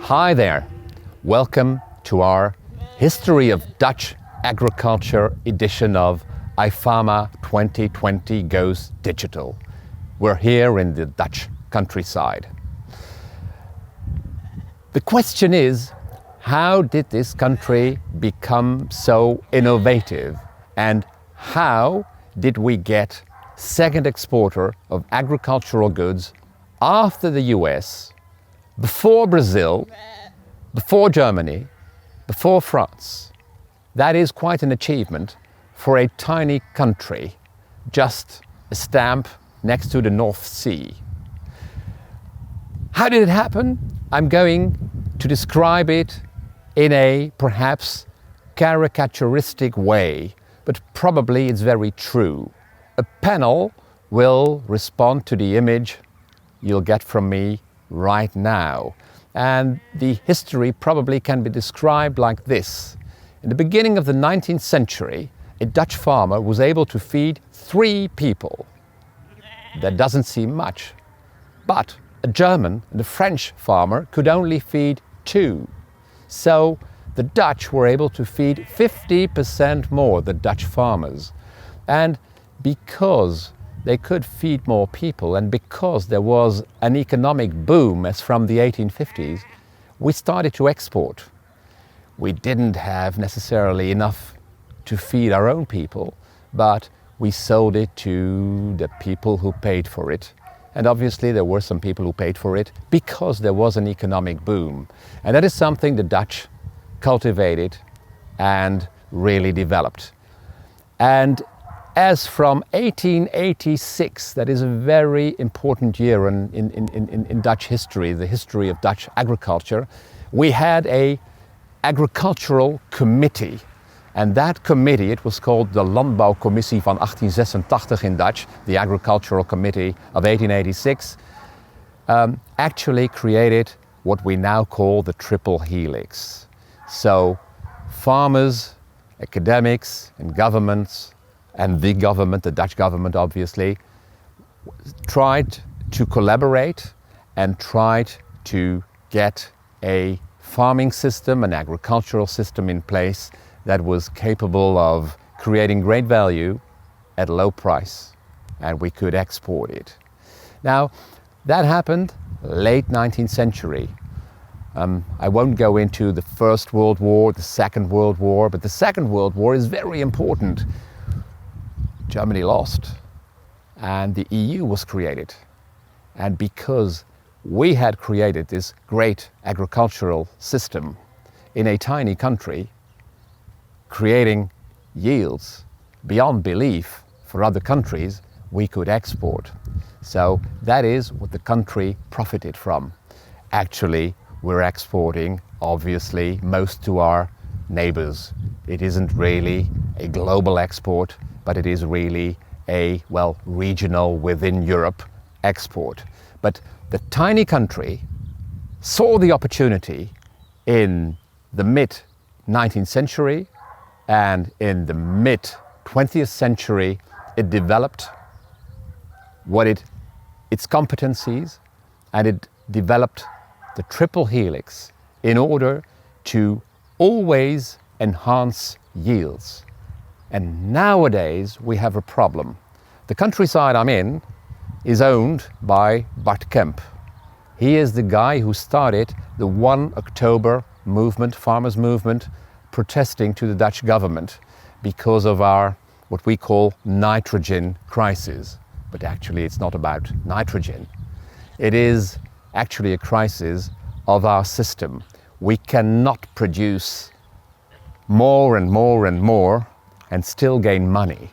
Hi there, welcome to our History of Dutch Agriculture edition of IFAMA 2020 Goes Digital. We're here in the Dutch countryside. The question is, how did this country become so innovative, and how did we get second exporter of agricultural goods after the US, before Brazil, before Germany, before France? That is quite an achievement for a tiny country, just a stamp next to the North Sea. How did it happen? I'm going to describe it in a perhaps caricaturistic way, but probably it's very true. A panel will respond to the image you'll get from me right now. And the history probably can be described like this. In the beginning of the 19th century, a Dutch farmer was able to feed 3 people. That doesn't seem much, but a German and a French farmer could only feed 2. So the Dutch were able to feed 50% more, the Dutch farmers. And because they could feed more people, and because there was an economic boom as from the 1850s, we started to export. We didn't have necessarily enough to feed our own people, but we sold it to the people who paid for it. And obviously there were some people who paid for it because there was an economic boom. And that is something the Dutch cultivated and really developed. And as from 1886, that is a very important year in Dutch history, the history of Dutch agriculture, we had an agricultural committee. And that committee, it was called the Landbouwcommissie van 1886 in Dutch, the Agricultural Committee of 1886, actually created what we now call the triple helix. So farmers, academics and governments, and the government, the Dutch government obviously, tried to collaborate and tried to get a farming system, an agricultural system in place that was capable of creating great value at low price, and we could export it. Now, that happened late 19th century. I won't go into the First World War, the Second World War, but the Second World War is very important. Germany lost, and the EU was created. And because we had created this great agricultural system in a tiny country, creating yields beyond belief for other countries, we could export. So that is what the country profited from. Actually, we're exporting, obviously, most to our neighbors. It isn't really a global export, but it is really a, well, regional within Europe export. But the tiny country saw the opportunity in the mid-19th century, and in the mid-20th century, it developed its competencies, and it developed the triple helix in order to always enhance yields. And nowadays we have a problem. The countryside I'm in is owned by Bart Kemp. He is the guy who started the 1 October movement, farmers' movement, protesting to the Dutch government because of our, what we call, nitrogen crisis. But actually it's not about nitrogen. It is actually a crisis of our system. We cannot produce more and more and more and still gain money.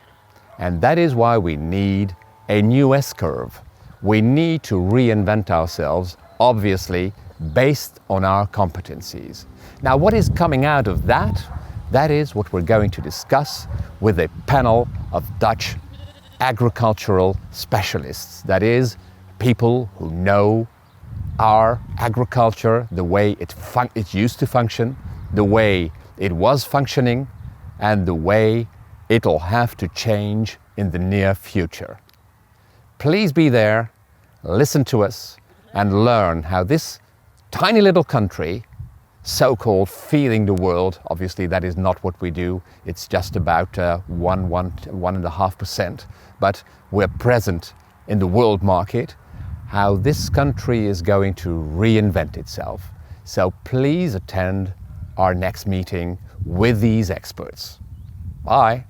And that is why we need a new S-curve. We need to reinvent ourselves, obviously, based on our competencies. Now, what is coming out of that? That is what we're going to discuss with a panel of Dutch agricultural specialists. That is, people who know our agriculture, the way it used to function, the way it was functioning, and the way it'll have to change in the near future. Please be there, listen to us, and learn how this tiny little country, so-called feeding the world. Obviously that is not what we do. It's just about 1.5%. But we're present in the world market. How this country is going to reinvent itself. So please attend our next meeting with these experts. Bye.